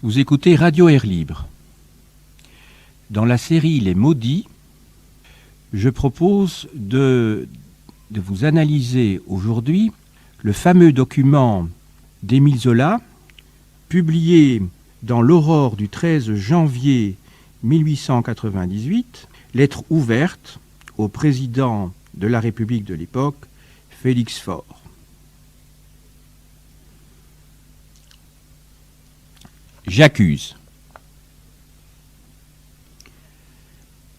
Vous écoutez Radio Air Libre. Dans la série Les Maudits, je propose de vous analyser aujourd'hui le fameux document d'Émile Zola, publié dans l'Aurore du 13 janvier 1898, lettre ouverte au président de la République de l'époque, Félix Faure. J'accuse.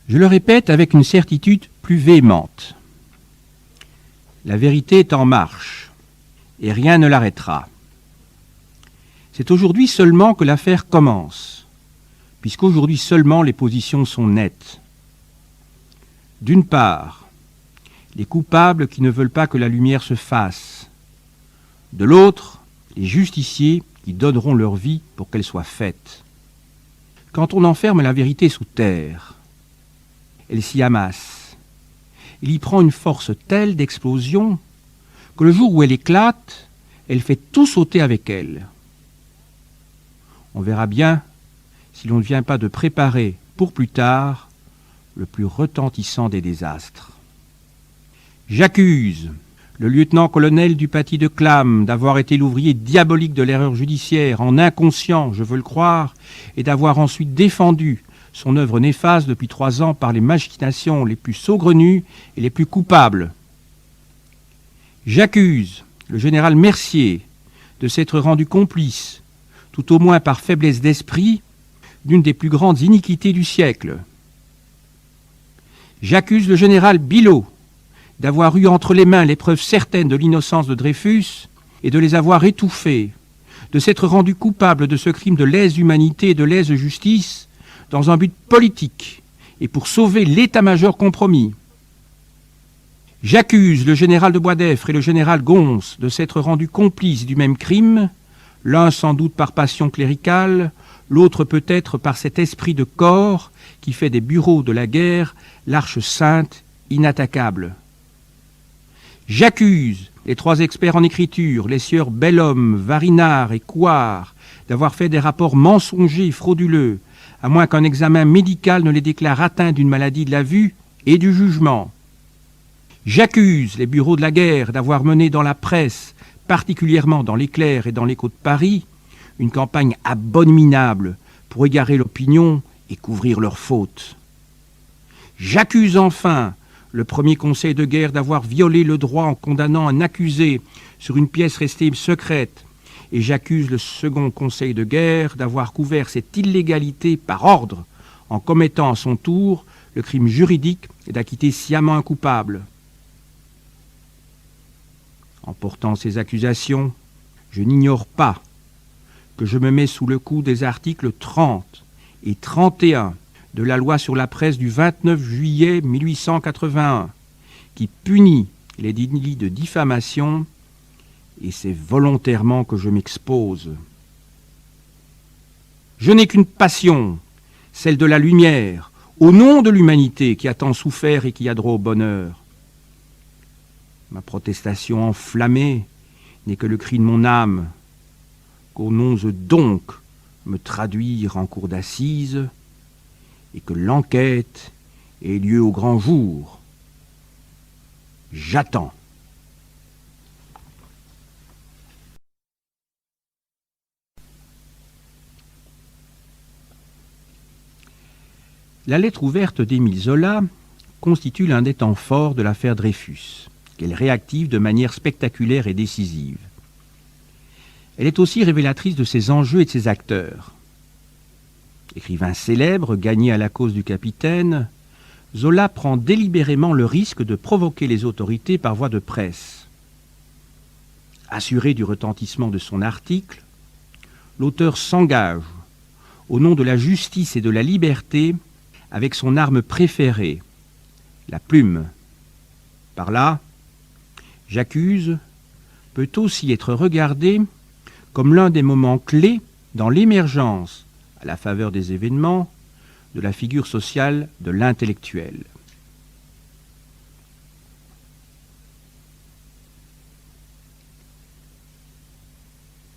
Je le répète avec une certitude plus véhémente. La vérité est en marche, et rien ne l'arrêtera. C'est aujourd'hui seulement que l'affaire commence, puisqu'aujourd'hui seulement les positions sont nettes. D'une part, les coupables qui ne veulent pas que la lumière se fasse. De l'autre, les justiciers qui donneront leur vie pour qu'elle soit faite. Quand on enferme la vérité sous terre, elle s'y amasse. Il y prend une force telle d'explosion que le jour où elle éclate, elle fait tout sauter avec elle. On verra bien si l'on ne vient pas de préparer pour plus tard le plus retentissant des désastres. J'accuse le lieutenant-colonel du paty de Clam d'avoir été l'ouvrier diabolique de l'erreur judiciaire, en inconscient, je veux le croire, et d'avoir ensuite défendu son œuvre néfaste depuis 3 ans par les machinations les plus saugrenues et les plus coupables. J'accuse le général Mercier de s'être rendu complice, tout au moins par faiblesse d'esprit, d'une des plus grandes iniquités du siècle. J'accuse le général Bilot d'avoir eu entre les mains les preuves certaines de l'innocence de Dreyfus et de les avoir étouffées, de s'être rendu coupable de ce crime de lèse-humanité et de lèse-justice dans un but politique et pour sauver l'état-major compromis. J'accuse le général de Boisdeffre et le général Gons de s'être rendus complices du même crime, l'un sans doute par passion cléricale, l'autre peut-être par cet esprit de corps qui fait des bureaux de la guerre l'arche sainte inattaquable. J'accuse les 3 experts en écriture, les sieurs Bellhomme, Varinard et Couard, d'avoir fait des rapports mensongers et frauduleux, à moins qu'un examen médical ne les déclare atteints d'une maladie de la vue et du jugement. J'accuse les bureaux de la guerre d'avoir mené dans la presse, particulièrement dans l'Éclair et dans l'Écho de Paris, une campagne abominable pour égarer l'opinion et couvrir leurs fautes. J'accuse enfin le premier conseil de guerre d'avoir violé le droit en condamnant un accusé sur une pièce restée secrète, et j'accuse le second conseil de guerre d'avoir couvert cette illégalité par ordre en commettant à son tour le crime juridique et d'acquitter sciemment un coupable. En portant ces accusations, je n'ignore pas que je me mets sous le coup des articles 30 et 31 de la loi sur la presse du 29 juillet 1881, qui punit les délits de diffamation, et c'est volontairement que je m'expose. Je n'ai qu'une passion, celle de la lumière, au nom de l'humanité qui a tant souffert et qui a droit au bonheur. Ma protestation enflammée n'est que le cri de mon âme, qu'on ose donc me traduire en cour d'assises, et que l'enquête ait lieu au grand jour. J'attends. La lettre ouverte d'Émile Zola constitue l'un des temps forts de l'affaire Dreyfus, qu'elle réactive de manière spectaculaire et décisive. Elle est aussi révélatrice de ses enjeux et de ses acteurs. Écrivain célèbre, gagné à la cause du capitaine, Zola prend délibérément le risque de provoquer les autorités par voie de presse. Assuré du retentissement de son article, l'auteur s'engage, au nom de la justice et de la liberté, avec son arme préférée, la plume. Par là, j'accuse peut aussi être regardé comme l'un des moments clés dans l'émergence, à la faveur des événements, de la figure sociale de l'intellectuel.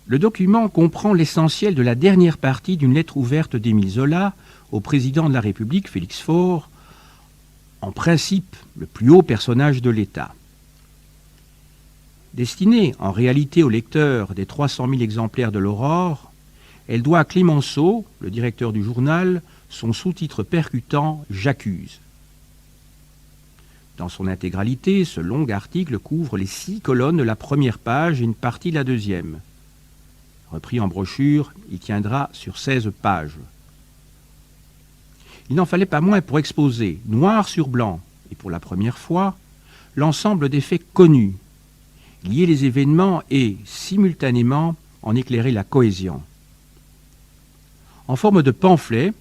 Le document comprend l'essentiel de la dernière partie d'une lettre ouverte d'Émile Zola au président de la République, Félix Faure, en principe le plus haut personnage de l'État. Destinée en réalité au lecteur des 300 000 exemplaires de l'Aurore, elle doit à Clémenceau, le directeur du journal, son sous-titre percutant « J'accuse ». Dans son intégralité, ce long article couvre les 6 colonnes de la première page et une partie de la deuxième. Repris en brochure, il tiendra sur 16 pages. Il n'en fallait pas moins pour exposer, noir sur blanc, et pour la première fois, l'ensemble des faits connus, lier les événements et, simultanément, en éclairer la cohésion. En forme de pamphlet,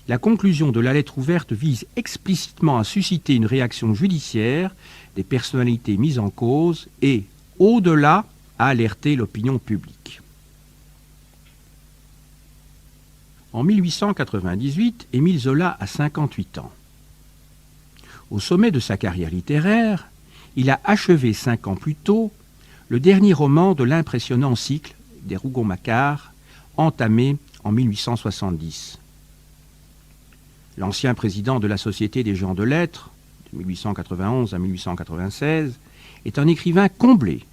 la conclusion de la lettre ouverte vise explicitement à susciter une réaction judiciaire des personnalités mises en cause et, au-delà, à alerter l'opinion publique. En 1898, Émile Zola a 58 ans. Au sommet de sa carrière littéraire, il a achevé 5 ans plus tôt le dernier roman de l'impressionnant cycle des Rougon-Macquart, entamé en 1870. L'ancien président de la Société des gens de lettres, de 1891 à 1896, est un écrivain comblé,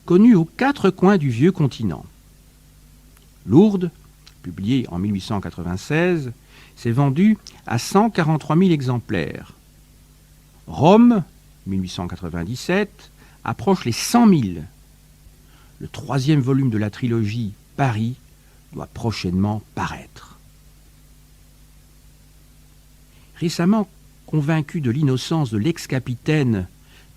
connu aux 4 coins du vieux continent. Lourdes, publié en 1896, s'est vendu à 143 000 exemplaires. Rome, 1897, approche les 100 000. Le 3e volume de la trilogie Paris doit prochainement paraître. Récemment convaincu de l'innocence de l'ex-capitaine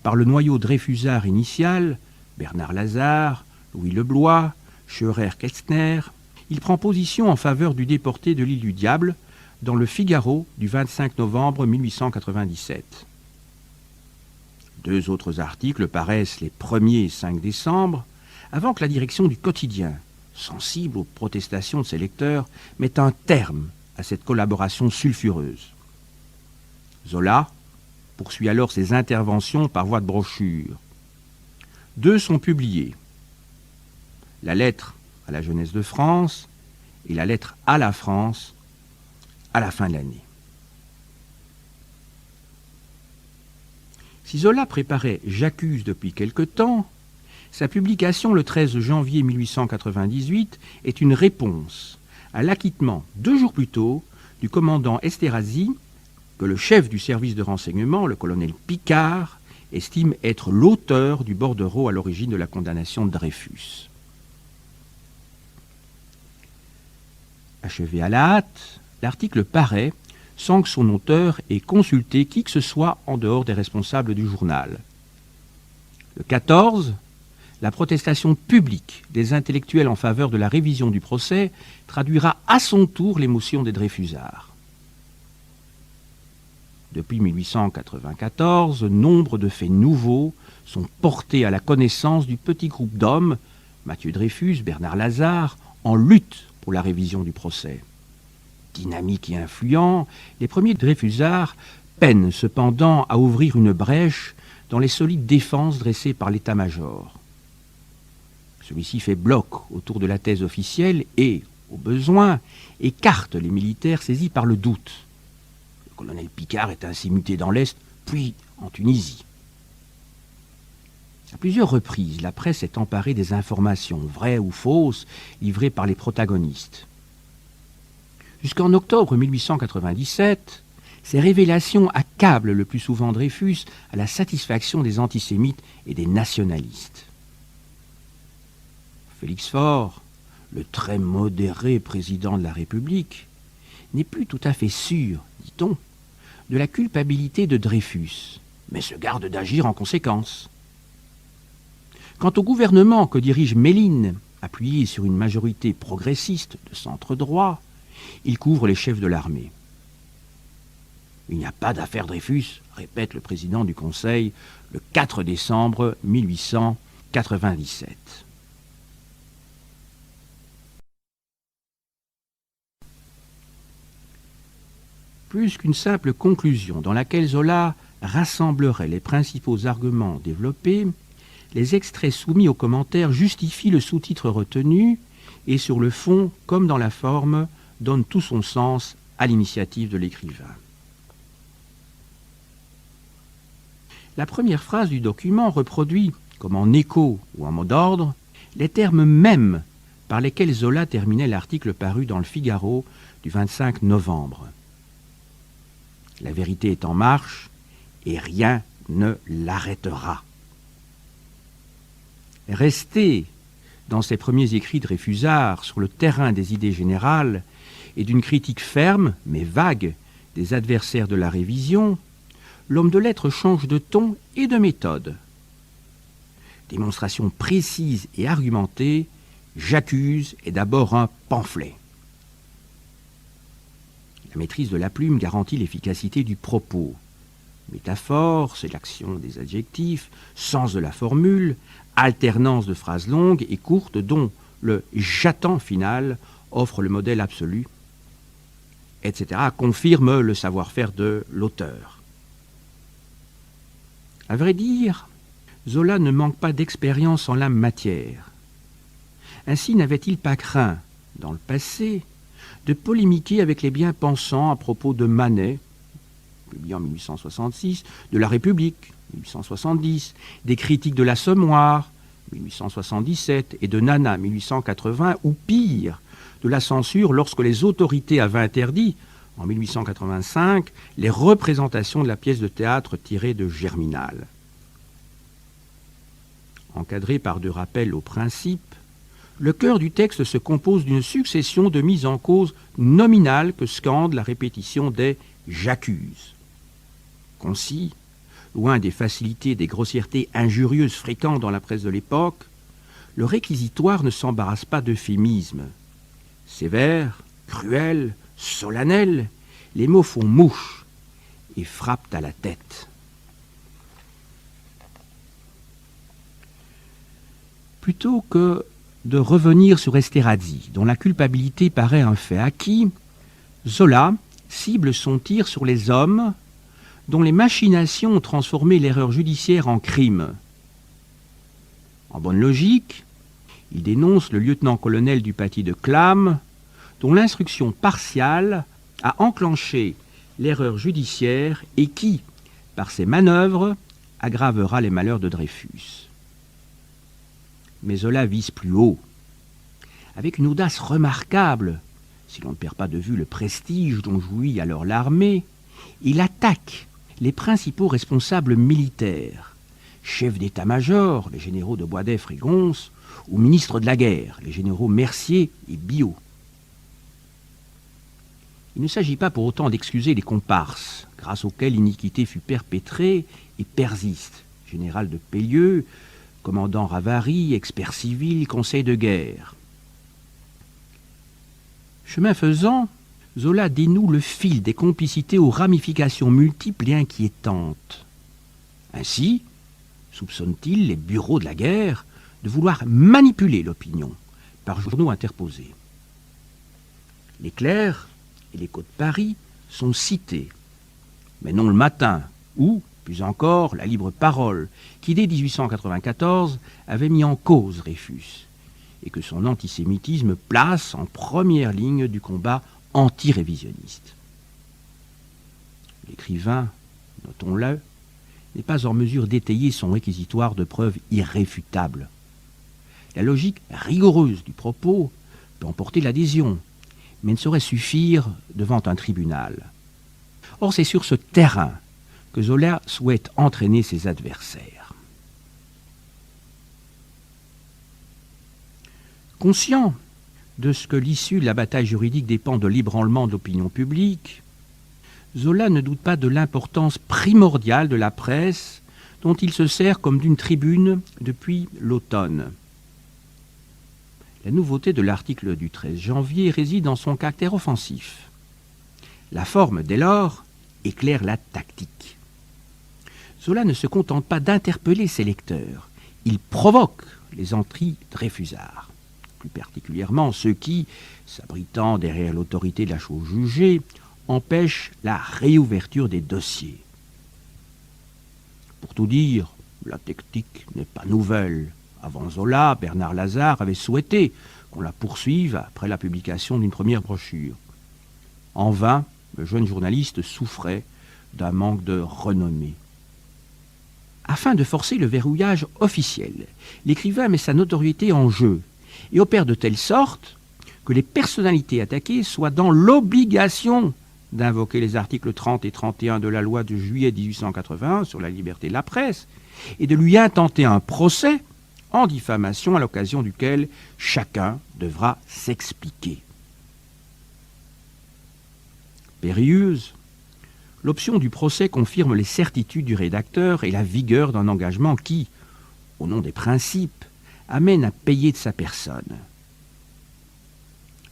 par le noyau dreyfusard initial, Bernard Lazare, Louis Leblois, Scheurer-Kestner, il prend position en faveur du déporté de l'île du Diable dans le Figaro du 25 novembre 1897. 2 autres articles paraissent les 1er et 5 décembre, avant que la direction du quotidien, sensible aux protestations de ses lecteurs, mette un terme à cette collaboration sulfureuse. Zola poursuit alors ses interventions par voie de brochure. 2 sont publiés. La lettre à la jeunesse de France et la lettre à la France à la fin de l'année. Si Zola préparait J'accuse depuis quelque temps, sa publication le 13 janvier 1898 est une réponse à l'acquittement 2 jours plus tôt du commandant Esterhazy, que le chef du service de renseignement, le colonel Picard, estime être l'auteur du bordereau à l'origine de la condamnation de Dreyfus. Achevé à la hâte, l'article paraît sans que son auteur ait consulté qui que ce soit en dehors des responsables du journal. Le 14, la protestation publique des intellectuels en faveur de la révision du procès traduira à son tour l'émotion des Dreyfusards. Depuis 1894, nombre de faits nouveaux sont portés à la connaissance du petit groupe d'hommes, Mathieu Dreyfus, Bernard Lazare, en lutte pour la révision du procès. Dynamiques et influents, les premiers Dreyfusards peinent cependant à ouvrir une brèche dans les solides défenses dressées par l'état-major. Celui-ci fait bloc autour de la thèse officielle et, au besoin, écarte les militaires saisis par le doute. Le colonel Picard est ainsi muté dans l'Est, puis en Tunisie. À plusieurs reprises, la presse s'est emparée des informations, vraies ou fausses, livrées par les protagonistes. Jusqu'en octobre 1897, ces révélations accablent le plus souvent Dreyfus à la satisfaction des antisémites et des nationalistes. Félix Faure, le très modéré président de la République, n'est plus tout à fait sûr, dit-on, de la culpabilité de Dreyfus, mais se garde d'agir en conséquence. Quant au gouvernement que dirige Méline, appuyé sur une majorité progressiste de centre droit, il couvre les chefs de l'armée. Il n'y a pas d'affaire Dreyfus, répète le président du Conseil le 4 décembre 1897. Plus qu'une simple conclusion dans laquelle Zola rassemblerait les principaux arguments développés, les extraits soumis aux commentaires justifient le sous-titre retenu et sur le fond, comme dans la forme, donnent tout son sens à l'initiative de l'écrivain. La première phrase du document reproduit, comme en écho ou en mot d'ordre, les termes mêmes par lesquels Zola terminait l'article paru dans le Figaro du 25 novembre. La vérité est en marche et rien ne l'arrêtera. Resté dans ses premiers écrits de Réfusard sur le terrain des idées générales et d'une critique ferme mais vague des adversaires de la révision, l'homme de lettres change de ton et de méthode. Démonstration précise et argumentée, J'accuse est d'abord un pamphlet. La maîtrise de la plume garantit l'efficacité du propos. Métaphore, sélection des adjectifs, sens de la formule, alternance de phrases longues et courtes dont le « j'attends » final offre le modèle absolu, etc., confirme le savoir-faire de l'auteur. À vrai dire, Zola ne manque pas d'expérience en la matière. Ainsi n'avait-il pas craint, dans le passé, de polémiquer avec les bien-pensants à propos de Manet, publié en 1866, de La République, 1870, des critiques de l'Assommoir, 1877, et de Nana, 1880, ou pire, de la censure lorsque les autorités avaient interdit, en 1885, les représentations de la pièce de théâtre tirée de Germinal. Encadré par deux rappels aux principes, le cœur du texte se compose d'une succession de mises en cause nominales que scande la répétition des « j'accuse ». Concis, loin des facilités et des grossièretés injurieuses fréquentes dans la presse de l'époque, le réquisitoire ne s'embarrasse pas d'euphémismes. Sévère, cruel, solennel, les mots font mouche et frappent à la tête. Plutôt que de revenir sur Esterhazy, dont la culpabilité paraît un fait acquis, Zola cible son tir sur les hommes dont les machinations ont transformé l'erreur judiciaire en crime. En bonne logique, il dénonce le lieutenant-colonel du paty de Clam, dont l'instruction partiale a enclenché l'erreur judiciaire et qui, par ses manœuvres, aggravera les malheurs de Dreyfus. Mais Zola vise plus haut. Avec une audace remarquable, si l'on ne perd pas de vue le prestige dont jouit alors l'armée, il attaque les principaux responsables militaires, chefs d'état-major, les généraux de Boisdeffre et Gons, ou ministres de la guerre, les généraux Mercier et Biot. Il ne s'agit pas pour autant d'excuser les comparses, grâce auxquels l'iniquité fut perpétrée et persiste. Général de Pellieux, commandant Ravary, expert civil, conseil de guerre. Chemin faisant, Zola dénoue le fil des complicités aux ramifications multiples et inquiétantes. Ainsi, soupçonne-t-il les bureaux de la guerre de vouloir manipuler l'opinion par journaux interposés. Les clercs et l'écho de Paris sont cités, mais non le Matin, ou, plus encore, la Libre Parole, qui dès 1894 avait mis en cause Dreyfus, et que son antisémitisme place en première ligne du combat anti-révisionniste. L'écrivain, notons-le, n'est pas en mesure d'étayer son réquisitoire de preuves irréfutables. La logique rigoureuse du propos peut emporter l'adhésion, mais ne saurait suffire devant un tribunal. Or, c'est sur ce terrain que Zola souhaite entraîner ses adversaires. Conscient de ce que l'issue de la bataille juridique dépend de l'ébranlement de l'opinion publique, Zola ne doute pas de l'importance primordiale de la presse dont il se sert comme d'une tribune depuis l'automne. La nouveauté de l'article du 13 janvier réside dans son caractère offensif. La forme, dès lors, éclaire la tactique. Zola ne se contente pas d'interpeller ses lecteurs, il provoque les anti-Dreyfusards, plus particulièrement ceux qui, s'abritant derrière l'autorité de la chose jugée, empêchent la réouverture des dossiers. Pour tout dire, La technique n'est pas nouvelle. Avant Zola, Bernard Lazare avait souhaité qu'on la poursuive après la publication d'une première brochure. En vain, le jeune journaliste souffrait d'un manque de renommée. Afin de forcer le verrouillage officiel, l'écrivain met sa notoriété en jeu et opère de telle sorte que les personnalités attaquées soient dans l'obligation d'invoquer les articles 30 et 31 de la loi de juillet 1881 sur la liberté de la presse et de lui intenter un procès en diffamation à l'occasion duquel chacun devra s'expliquer. Périlleuse, l'option du procès confirme les certitudes du rédacteur et la vigueur d'un engagement qui, au nom des principes, amène à payer de sa personne.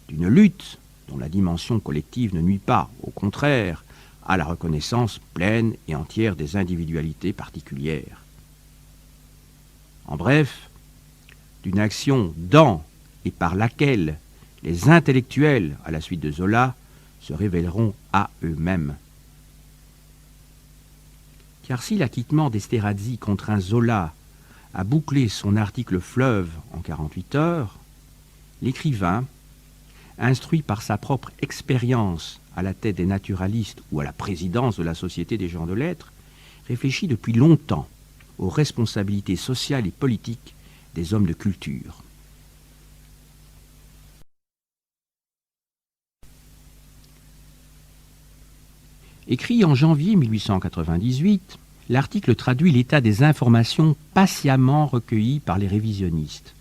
D'une lutte dont la dimension collective ne nuit pas, au contraire, à la reconnaissance pleine et entière des individualités particulières. En bref, d'une action dans et par laquelle les intellectuels, à la suite de Zola, se révéleront à eux-mêmes. Car si l'acquittement d'Esterhazy contraint Zola à boucler son article Fleuve en 48 heures, l'écrivain, instruit par sa propre expérience à la tête des naturalistes ou à la présidence de la Société des gens de lettres, réfléchit depuis longtemps aux responsabilités sociales et politiques des hommes de culture. Écrit en janvier 1898, l'article traduit l'état des informations patiemment recueillies par les révisionnistes.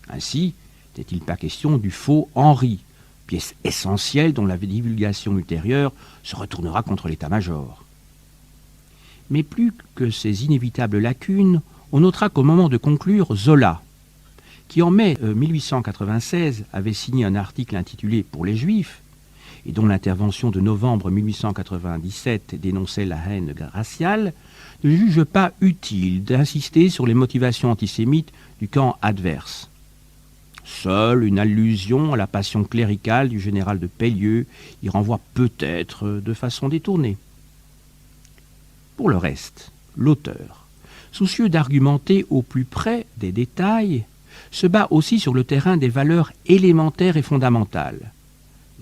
Ainsi, n'est-il pas question du faux Henri, pièce essentielle dont la divulgation ultérieure se retournera contre l'état-major. Mais plus que ces inévitables lacunes, on notera qu'au moment de conclure, Zola, qui en mai 1896 avait signé un article intitulé « Pour les Juifs », et dont l'intervention de novembre 1897 dénonçait la haine raciale, ne juge pas utile d'insister sur les motivations antisémites du camp adverse. Seule une allusion à la passion cléricale du général de Pellieux y renvoie peut-être de façon détournée. Pour le reste, l'auteur, soucieux d'argumenter au plus près des détails, se bat aussi sur le terrain des valeurs élémentaires et fondamentales.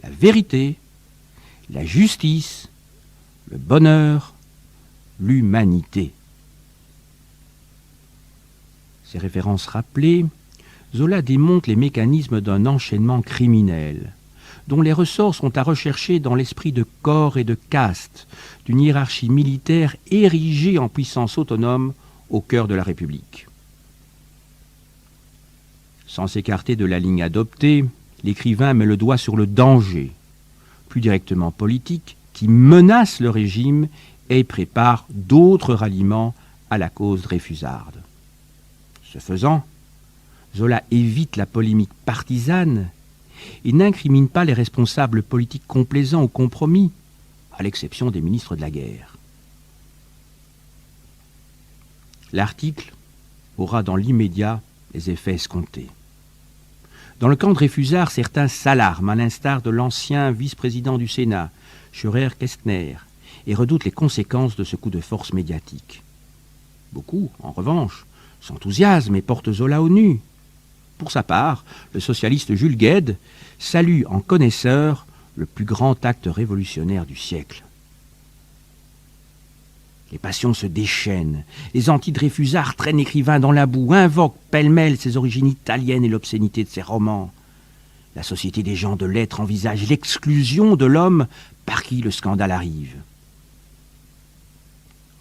La vérité, la justice, le bonheur, l'humanité. Ces références rappelées, Zola démontre les mécanismes d'un enchaînement criminel, dont les ressorts sont à rechercher dans l'esprit de corps et de caste, d'une hiérarchie militaire érigée en puissance autonome au cœur de la République. Sans s'écarter de la ligne adoptée, l'écrivain met le doigt sur le danger, plus directement politique, qui menace le régime et prépare d'autres ralliements à la cause dreyfusarde. Ce faisant, Zola évite la polémique partisane et n'incrimine pas les responsables politiques complaisants au compromis, à l'exception des ministres de la guerre. L'article aura dans l'immédiat les effets escomptés. Dans le camp Dreyfusard, certains s'alarment, à l'instar de l'ancien vice-président du Sénat, Scheurer-Kestner, et redoutent les conséquences de ce coup de force médiatique. Beaucoup, en revanche, s'enthousiasment et portent Zola au nu. Pour sa part, le socialiste Jules Guesde salue en connaisseur le plus grand acte révolutionnaire du siècle. Les passions se déchaînent, les anti-Dreyfusards traînent l'écrivain dans la boue, invoquent pêle-mêle ses origines italiennes et l'obscénité de ses romans. La Société des gens de lettres envisage l'exclusion de l'homme par qui le scandale arrive.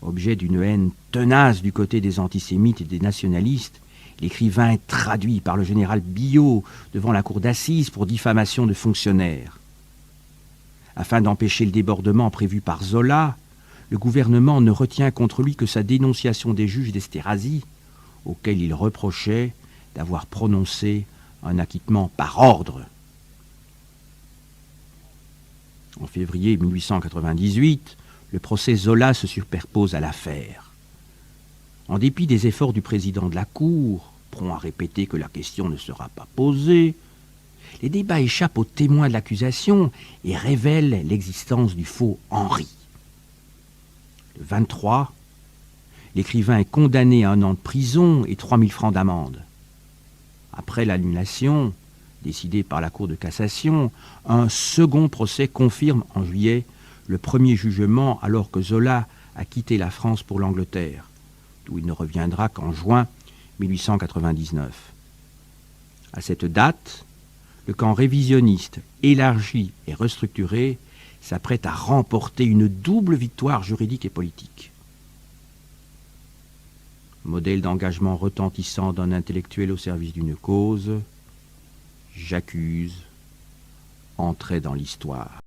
Objet d'une haine tenace du côté des antisémites et des nationalistes, l'écrivain est traduit par le général Billot devant la cour d'assises pour diffamation de fonctionnaires. Afin d'empêcher le débordement prévu par Zola, le gouvernement ne retient contre lui que sa dénonciation des juges d'Esterhazy, auxquels il reprochait d'avoir prononcé un acquittement par ordre. En février 1898, le procès Zola se superpose à l'affaire. En dépit des efforts du président de la Cour, prompt à répéter que la question ne sera pas posée, les débats échappent aux témoins de l'accusation et révèlent l'existence du faux Henri. Le 23, L'écrivain est condamné à 1 an de prison et 3 000 francs d'amende. Après l'annulation, décidée par la Cour de cassation, un second procès confirme en juillet le premier jugement alors que Zola a quitté la France pour l'Angleterre, d'où il ne reviendra qu'en juin 1899. À cette date, le camp révisionniste, élargi et restructuré, s'apprête à remporter une double victoire juridique et politique. Modèle d'engagement retentissant d'un intellectuel au service d'une cause, J'accuse entrait dans l'histoire.